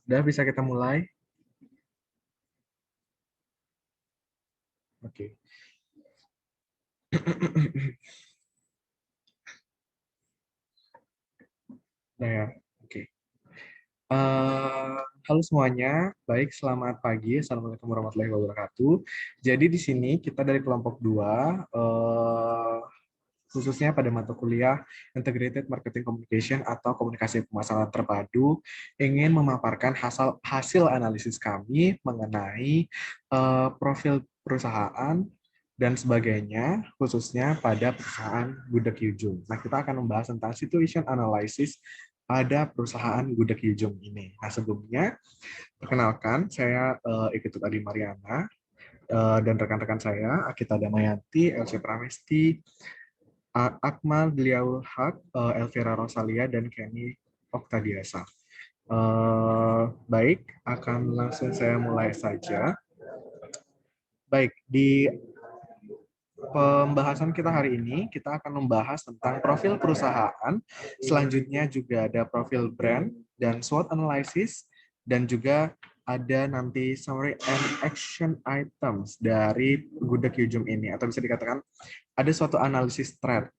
Udah bisa kita mulai? Oke. Nah ya, oke. Halo semuanya, baik selamat pagi, assalamualaikum warahmatullahi wabarakatuh. Jadi di sini kita dari kelompok 2, khususnya pada mata kuliah Integrated Marketing Communication atau Komunikasi Pemasaran Terpadu, ingin memaparkan hasil analisis kami mengenai profil perusahaan dan sebagainya, khususnya pada perusahaan Gudeg Yujum. Nah, kita akan membahas tentang situation analysis pada perusahaan Gudeg Yujum ini. Nah, sebelumnya, perkenalkan, saya Iketut Adi Mariana, dan rekan-rekan saya, Akita Damayanti, Elsie Pramesti, Akmal Beliau Haq, Elvira Rosalia, dan Kenny Oktadiasa. Baik, akan langsung saya mulai saja. Baik, di pembahasan kita hari ini, kita akan membahas tentang profil perusahaan. Selanjutnya juga ada profil brand dan SWOT analysis, dan juga ada nanti summary and action items dari Gudeg Yujum ini, atau bisa dikatakan ada suatu analisis thread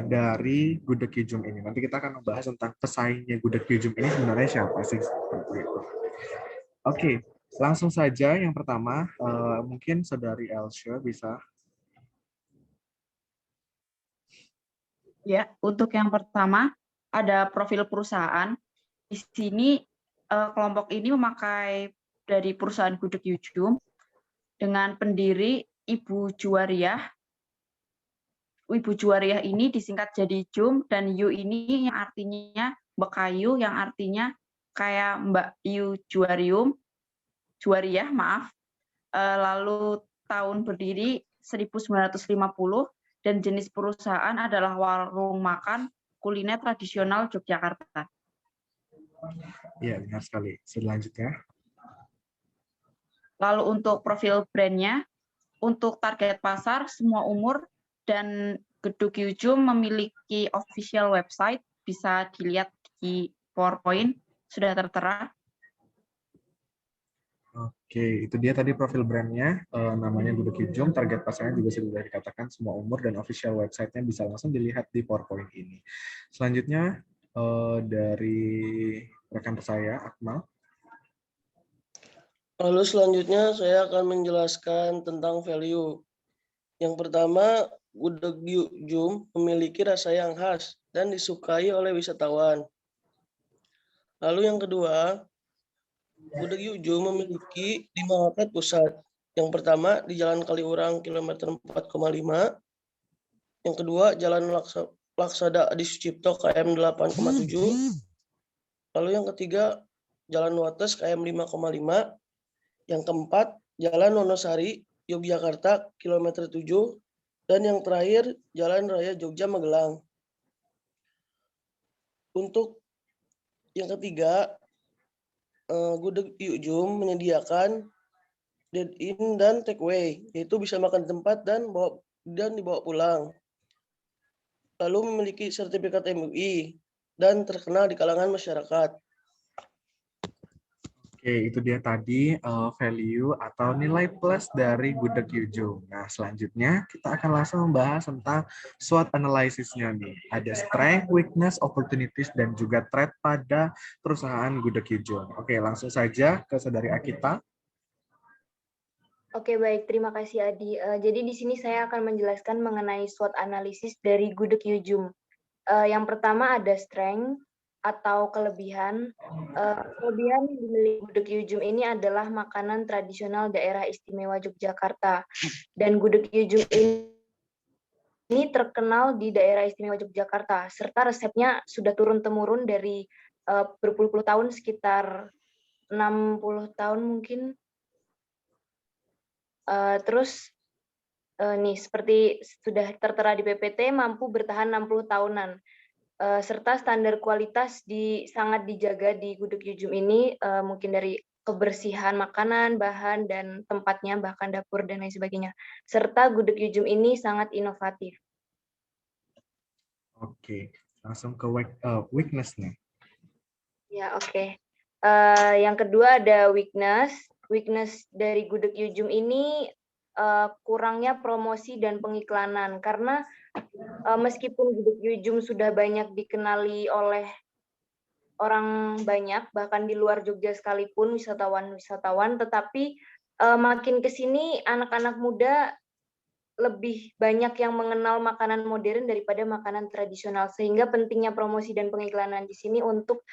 dari Gudeg Yujum ini. Nanti kita akan membahas tentang pesaingnya Gudeg Yujum ini sebenarnya siapa sih, seperti itu. Oke, langsung saja yang pertama, mungkin Saudari Elsie bisa. Ya, untuk yang pertama ada profil perusahaan. Di sini kelompok ini memakai dari perusahaan Gudeg Yujum dengan pendiri Ibu Juwariah. Ibu Juwariah ini disingkat jadi Jum, dan Yu ini yang artinya Bekayu, yang artinya kayak Mbak Yu Juwariah, maaf. Lalu tahun berdiri 1950, dan jenis perusahaan adalah warung makan kuliner tradisional Yogyakarta. Ya, benar sekali. Selanjutnya. Lalu untuk profil brandnya, untuk target pasar semua umur, dan Gudeg Yujum memiliki official website, bisa dilihat di PowerPoint, sudah tertera. Oke, itu dia tadi profil brandnya, namanya Gudeg Yujum, target pasarnya juga sudah dikatakan semua umur, dan official website-nya bisa langsung dilihat di PowerPoint ini. Selanjutnya, dari rekan saya, Akmal. Lalu selanjutnya saya akan menjelaskan tentang value. Yang pertama, Gudeg Yujum memiliki rasa yang khas dan disukai oleh wisatawan. Lalu yang kedua, Gudeg Yujum memiliki 5 outlet pusat. Yang pertama di Jalan Kaliurang kilometer 4,5. Yang kedua Jalan Laksada Adi Sucipto KM 8,7. Lalu yang ketiga Jalan Wates KM 5,5. Yang keempat Jalan Wonosari Yogyakarta kilometer 7. Dan yang terakhir Jalan Raya Jogja Magelang. Untuk yang ketiga, Gudeg Yujum menyediakan dine-in dan take away, yaitu bisa makan di tempat dan dibawa pulang. Lalu memiliki sertifikat MUI dan terkenal di kalangan masyarakat. Oke, itu dia tadi value atau nilai plus dari Gudeg Yujum. Nah, selanjutnya kita akan langsung membahas tentang SWOT analysis-nya nih. Ada strength, weakness, opportunities, dan juga threat pada perusahaan Gudeg Yujum. Oke, langsung saja ke Saudari Akita. Oke, baik. Terima kasih, Adi. Jadi di sini saya akan menjelaskan mengenai SWOT analisis dari Gudeg Yujum. Yang pertama ada strength atau kelebihan. Kelebihan yang dimiliki Gudeg Yujum ini adalah makanan tradisional daerah istimewa Yogyakarta. Dan Gudeg Yujum ini terkenal di daerah istimewa Yogyakarta, serta resepnya sudah turun-temurun dari berpuluh-puluh tahun, sekitar 60 tahun mungkin. Terus nih, seperti sudah tertera di PPT, mampu bertahan 60 tahunan. Serta standar kualitas sangat dijaga di Gudeg Yujum ini, mungkin dari kebersihan makanan, bahan, dan tempatnya, bahkan dapur, dan lain sebagainya. Serta Gudeg Yujum ini sangat inovatif. Oke, langsung ke weakness-nya. Ya, oke. Yang kedua ada weakness. Weakness dari Gudeg Yujum ini kurangnya promosi dan pengiklanan, karena meskipun Gudeg Yujum sudah banyak dikenali oleh orang banyak, bahkan di luar Jogja sekalipun wisatawan-wisatawan, tetapi makin ke sini anak-anak muda lebih banyak yang mengenal makanan modern daripada makanan tradisional, sehingga pentingnya promosi dan pengiklanan di sini untuk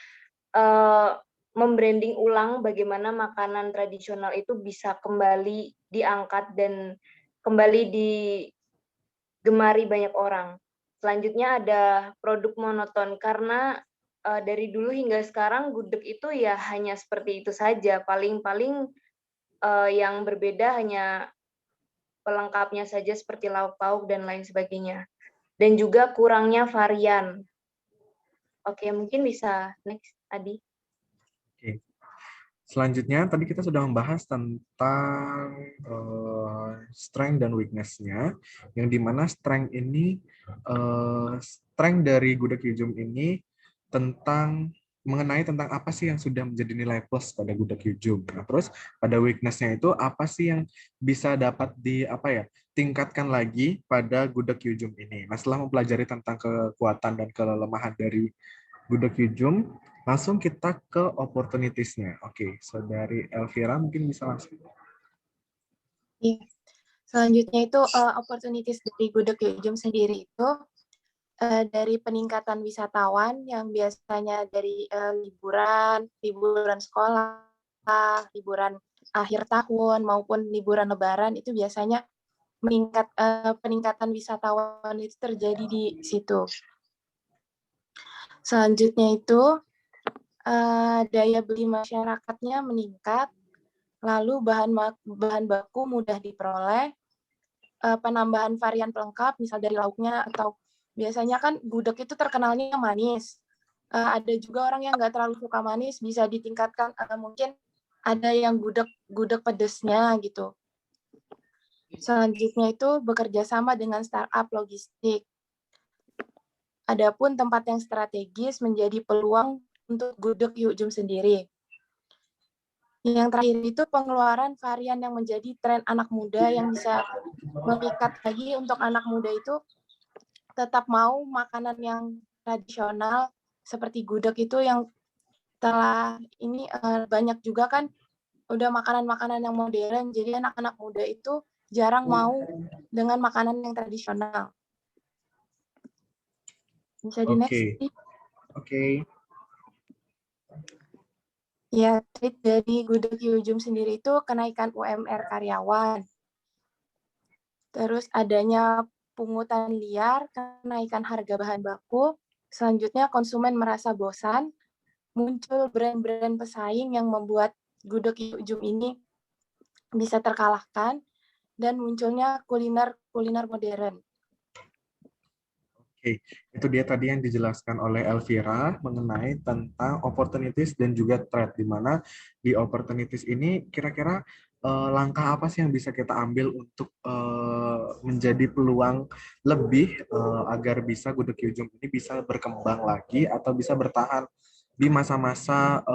membranding ulang bagaimana makanan tradisional itu bisa kembali diangkat dan kembali digemari banyak orang. Selanjutnya ada produk monoton, karena dari dulu hingga sekarang gudeg itu ya hanya seperti itu saja. Paling-paling yang berbeda hanya pelengkapnya saja seperti lauk pauk dan lain sebagainya. Dan juga kurangnya varian. Oke, mungkin bisa next, Adi. Oke. Selanjutnya, tadi kita sudah membahas tentang strength dan weakness-nya, yang dimana strength ini, strength dari Gudeg Yujum ini mengenai tentang apa sih yang sudah menjadi nilai plus pada Gudeg Yujum. Nah, terus pada weakness-nya itu apa sih yang bisa dapat tingkatkan lagi pada Gudeg Yujum ini. Nah, setelah mempelajari tentang kekuatan dan kelemahan dari Gudeg Yujum, langsung kita ke opportunities-nya. Oke, Saudari Elvira mungkin bisa langsung. Iya. Selanjutnya itu opportunities dari Gudeg Yujum sendiri itu dari peningkatan wisatawan yang biasanya dari liburan sekolah, liburan akhir tahun maupun liburan lebaran, itu biasanya peningkatan wisatawan itu terjadi di situ. Selanjutnya itu daya beli masyarakatnya meningkat, lalu bahan baku mudah diperoleh, penambahan varian pelengkap, misal dari lauknya, atau biasanya kan gudeg itu terkenalnya manis. Ada juga orang yang nggak terlalu suka manis, bisa ditingkatkan, mungkin ada yang gudeg pedesnya gitu. Selanjutnya itu bekerja sama dengan startup logistik. Adapun tempat yang strategis menjadi peluang untuk Gudeg Yujum sendiri. Yang terakhir itu pengeluaran varian yang menjadi tren anak muda, yang bisa memikat lagi untuk anak muda itu tetap mau makanan yang tradisional seperti gudeg itu, yang telah ini banyak juga kan udah makanan-makanan yang modern, jadi anak-anak muda itu jarang mau dengan makanan yang tradisional. Bisa di next. Oke. Ya, trik dari Gudeg Yujum sendiri itu kenaikan UMR karyawan. Terus adanya pungutan liar, kenaikan harga bahan baku. Selanjutnya konsumen merasa bosan, muncul brand-brand pesaing yang membuat Gudeg Yujum ini bisa terkalahkan, dan munculnya kuliner modern. Oke, itu dia tadi yang dijelaskan oleh Elvira mengenai tentang opportunities dan juga threat, di mana di opportunities ini kira-kira langkah apa sih yang bisa kita ambil untuk menjadi peluang lebih agar bisa Gudeg Yujum ini bisa berkembang lagi atau bisa bertahan di masa-masa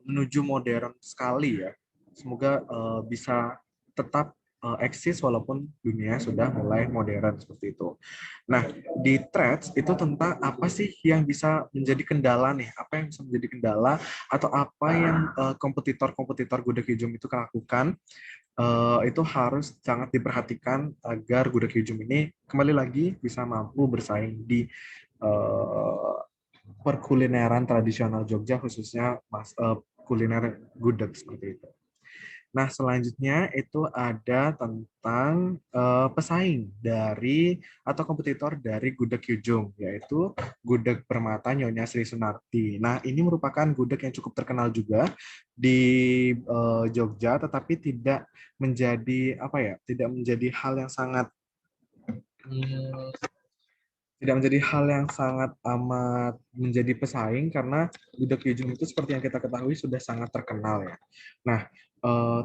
menuju modern sekali ya. Semoga bisa tetap eksis walaupun dunia sudah mulai modern seperti itu. Nah, di threads itu tentang apa sih yang bisa menjadi kendala nih? Apa yang bisa menjadi kendala atau apa yang kompetitor-kompetitor Gudeg Yujum itu lakukan? Itu harus sangat diperhatikan agar Gudeg Yujum ini kembali lagi bisa mampu bersaing di perkulineran tradisional Jogja, khususnya kuliner gudeg seperti itu. Nah, selanjutnya itu ada tentang pesaing dari atau kompetitor dari Gudeg Yujum, yaitu Gudeg Permata Nyonya Sri Sunarti. Nah, ini merupakan gudeg yang cukup terkenal juga di Jogja, tetapi tidak menjadi hal yang sangat amat menjadi pesaing, karena Gudeg Yujum itu seperti yang kita ketahui sudah sangat terkenal ya. Nah,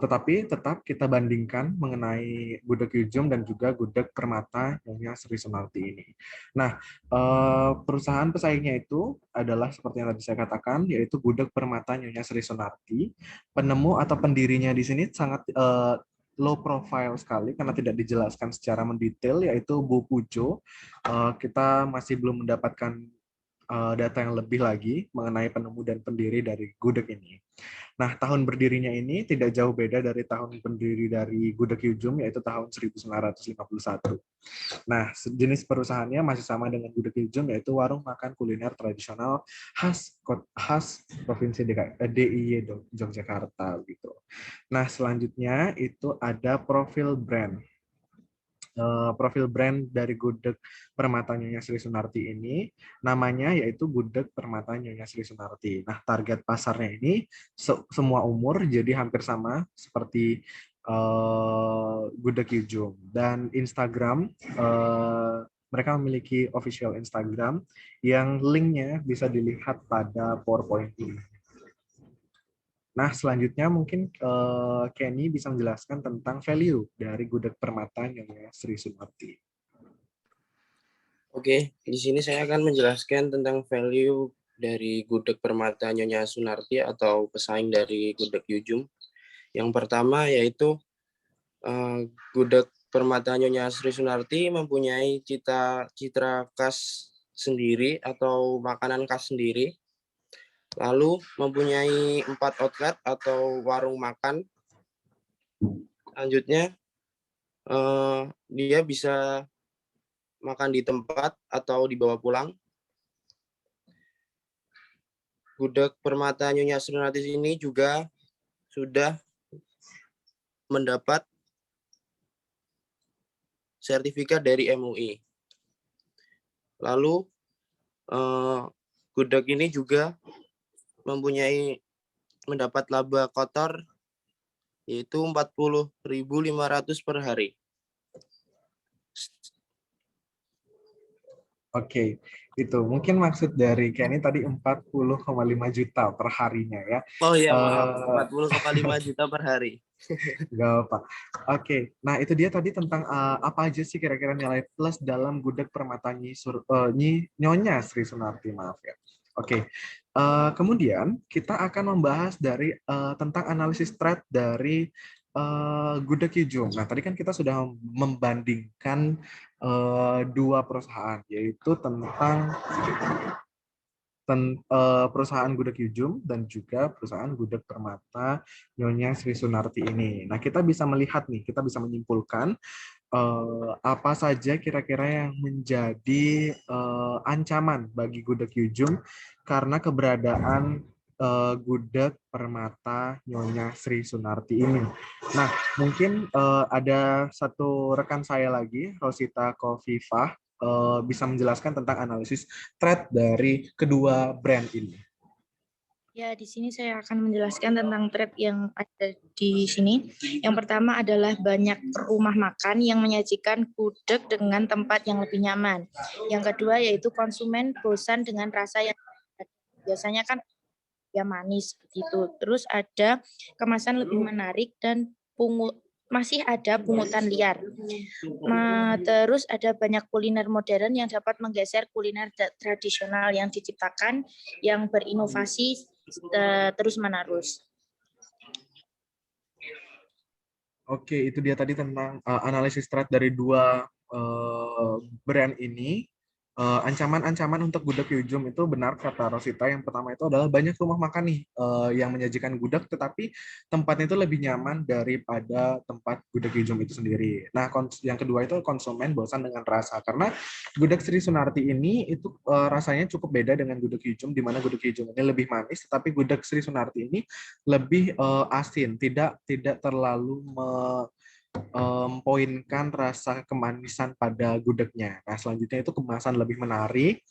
Tetapi tetap kita bandingkan mengenai gudeg Yujum dan juga gudeg Permata Nyonya Sri Sunarti ini. Nah, perusahaan pesaingnya itu adalah seperti yang tadi saya katakan, yaitu gudeg Permata Nyonya Sri Sunarti. Penemu atau pendirinya di sini sangat low profile sekali karena tidak dijelaskan secara mendetail, yaitu Bu Pujo. Kita masih belum mendapatkan data yang lebih lagi mengenai penemu dan pendiri dari gudeg ini. Nah, tahun berdirinya ini tidak jauh beda dari tahun pendiri dari gudeg Yujum, yaitu tahun 1951. Nah, jenis perusahaannya masih sama dengan gudeg Yujum, yaitu warung makan kuliner tradisional khas Provinsi DIY Yogyakarta gitu. Nah, selanjutnya itu ada profil brand. Profil brand dari gudeg Permata Nyonya Sri Sunarti ini namanya yaitu gudeg Permata Nyonya Sri Sunarti. Nah, target pasarnya ini semua umur, jadi hampir sama seperti gudeg Yujum. Dan Instagram, mereka memiliki official Instagram yang linknya bisa dilihat pada PowerPoint ini. Nah, selanjutnya mungkin Kenny bisa menjelaskan tentang value dari gudeg Permata Nyonya Sri Sunarti. Oke, di sini saya akan menjelaskan tentang value dari gudeg Permata Nyonya Sunarti atau pesaing dari gudeg Yujum. Yang pertama yaitu gudeg Permata Nyonya Sri Sunarti mempunyai citra khas sendiri atau makanan khas sendiri. Lalu mempunyai 4 outlet atau warung makan. Selanjutnya dia bisa makan di tempat atau dibawa pulang. Gudeg Permata Nyonya Sri Sunarti ini juga sudah mendapat sertifikat dari MUI. Lalu gudeg ini juga mendapat laba kotor yaitu 40.500 per hari. Oke, itu mungkin maksud dari Kenny tadi 40,5 juta per harinya ya. Oh iya, maaf, 40,5 juta per hari. Gak apa. Oke, nah itu dia tadi tentang apa aja sih kira-kira nilai plus dalam gudeg Permata Nyonya Sri Sunarti, maaf ya. Oke, kemudian kita akan membahas dari tentang analisis trend dari gudeg Yujum. Nah, tadi kan kita sudah membandingkan dua perusahaan, yaitu tentang perusahaan gudeg Yujum dan juga perusahaan gudeg Permata Nyonya Sri Sunarti ini. Nah, kita bisa melihat nih, kita bisa menyimpulkan apa saja kira-kira yang menjadi ancaman bagi gudeg Yujum karena keberadaan gudeg Permata Nyonya Sri Sunarti ini. Nah, mungkin ada satu rekan saya lagi, Rosita Kofifah, bisa menjelaskan tentang analisis trend dari kedua brand ini. Ya, di sini saya akan menjelaskan tentang trend yang ada di sini. Yang pertama adalah banyak rumah makan yang menyajikan gudeg dengan tempat yang lebih nyaman. Yang kedua yaitu konsumen bosan dengan rasa yang biasanya kan ya manis seperti itu. Terus ada kemasan lebih menarik dan masih ada pungutan liar. Terus ada banyak kuliner modern yang dapat menggeser kuliner tradisional yang diciptakan, yang berinovasi terus-menerus. Oke, itu dia tadi tentang analisis trend dari dua brand ini. Ancaman-ancaman untuk gudeg Yujum itu benar kata Rosita. Yang pertama itu adalah banyak rumah makan nih yang menyajikan gudeg, tetapi tempatnya itu lebih nyaman daripada tempat gudeg Yujum itu sendiri. Nah, yang kedua itu konsumen bosan dengan rasa, karena gudeg Sri Sunarti ini itu rasanya cukup beda dengan gudeg Yujum, di mana gudeg Yujum ini lebih manis, tetapi gudeg Sri Sunarti ini lebih asin, tidak terlalu poinkan rasa kemanisan pada gudegnya. Nah, selanjutnya itu kemasan lebih menarik,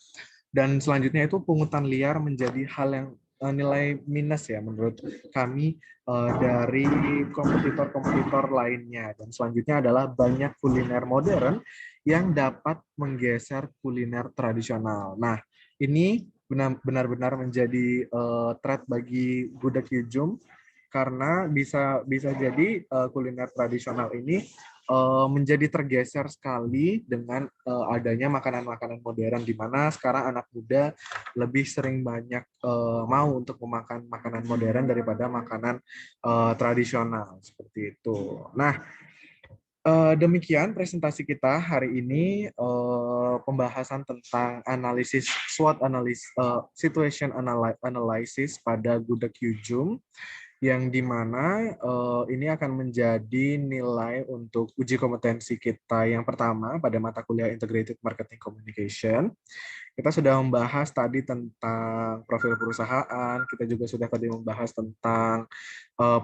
dan selanjutnya itu pungutan liar menjadi hal yang nilai minus ya menurut kami dari kompetitor-kompetitor lainnya. Dan selanjutnya adalah banyak kuliner modern yang dapat menggeser kuliner tradisional. Nah, ini benar-benar menjadi threat bagi gudeg Yujum karena bisa jadi kuliner tradisional ini menjadi tergeser sekali dengan adanya makanan-makanan modern, di mana sekarang anak muda lebih sering banyak mau untuk memakan makanan modern daripada makanan tradisional seperti itu. Nah, demikian presentasi kita hari ini, pembahasan tentang analisis SWOT situation analysis pada gudeg Yujum, yang dimana ini akan menjadi nilai untuk uji kompetensi kita yang pertama pada mata kuliah Integrated Marketing Communication. Kita sudah membahas tadi tentang profil perusahaan, kita juga sudah tadi membahas tentang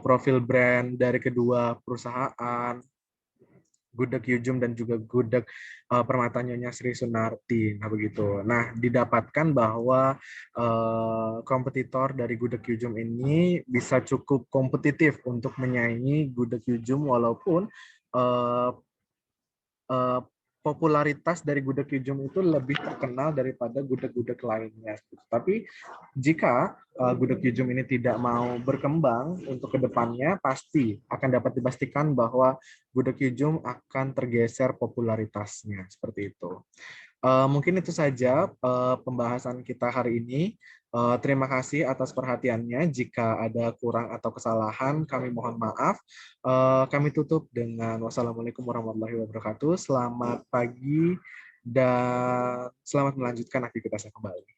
profil brand dari kedua perusahaan, gudeg Yujum dan juga gudeg Permata Nyonya Sri Sunarti. Nah, begitu. Nah, didapatkan bahwa kompetitor dari gudeg Yujum ini bisa cukup kompetitif untuk menyaingi gudeg Yujum, walaupun popularitas dari gudeg Yujum itu lebih terkenal daripada gudeg-gudeg lainnya. Tapi jika gudeg Yujum ini tidak mau berkembang untuk kedepannya, pasti akan dapat dipastikan bahwa gudeg Yujum akan tergeser popularitasnya. Seperti itu. Mungkin itu saja pembahasan kita hari ini. Terima kasih atas perhatiannya. Jika ada kurang atau kesalahan, kami mohon maaf. Kami tutup dengan wassalamualaikum warahmatullahi wabarakatuh. Selamat pagi dan selamat melanjutkan aktivitasnya kembali.